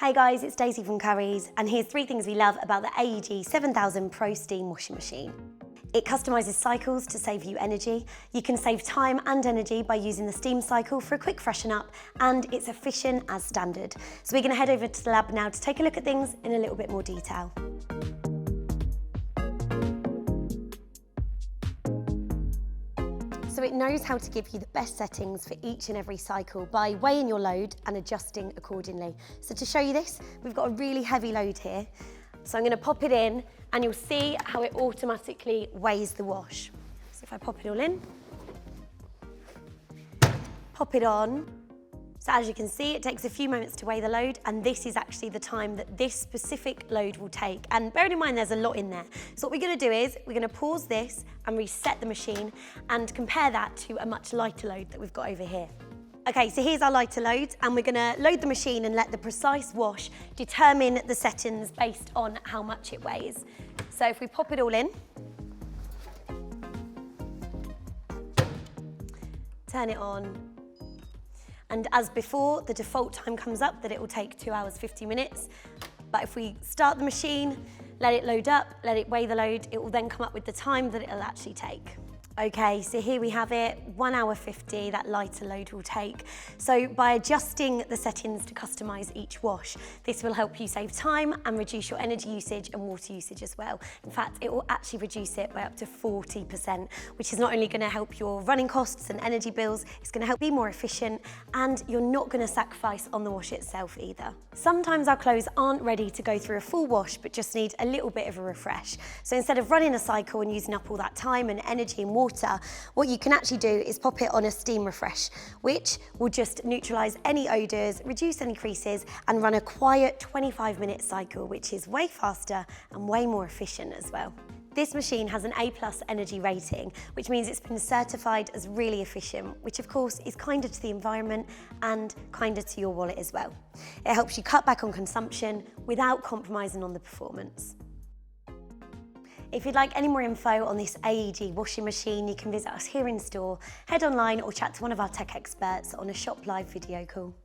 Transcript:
Hey guys, it's Daisy from Currys, and here's 3 things we love about the AEG 7000 ProSteam washing machine. It customises cycles to save you energy. You can save time and energy by using the steam cycle for a quick freshen up, and it's efficient as standard. So we're going to head over to the lab now to take a look at things in a little bit more detail. So it knows how to give you the best settings for each and every cycle by weighing your load and adjusting accordingly. So to show you this, we've got a really heavy load here. So I'm going to pop it in and you'll see how it automatically weighs the wash. So if I pop it all in, pop it on. So as you can see, it takes a few moments to weigh the load, and this is actually the time that this specific load will take. And bearing in mind there's a lot in there. So what we're going to do is we're going to pause this and reset the machine and compare that to a much lighter load that we've got over here. Okay, so here's our lighter load, and we're going to load the machine and let the precise wash determine the settings based on how much it weighs. So if we pop it all in, turn it on, and as before, the default time comes up that it will take 2 hours, 50 minutes. But if we start the machine, let it load up, let it weigh the load, it will then come up with the time that it'll actually take. Okay, so here we have it, 1 hour 50, that lighter load will take. So by adjusting the settings to customise each wash, this will help you save time and reduce your energy usage and water usage as well. In fact, it will actually reduce it by up to 40%, which is not only going to help your running costs and energy bills, it's going to help be more efficient, and you're not going to sacrifice on the wash itself either. Sometimes our clothes aren't ready to go through a full wash, but just need a little bit of a refresh. So instead of running a cycle and using up all that time and energy and water, what you can actually do is pop it on a steam refresh, which will just neutralise any odours, reduce any creases, and run a quiet 25-minute cycle, which is way faster and way more efficient as well. This machine has an A+ energy rating, which means it's been certified as really efficient, which of course is kinder to the environment and kinder to your wallet as well. It helps you cut back on consumption without compromising on the performance. If you'd like any more info on this AEG washing machine, you can visit us here in store, head online, or chat to one of our tech experts on a Shop Live video call.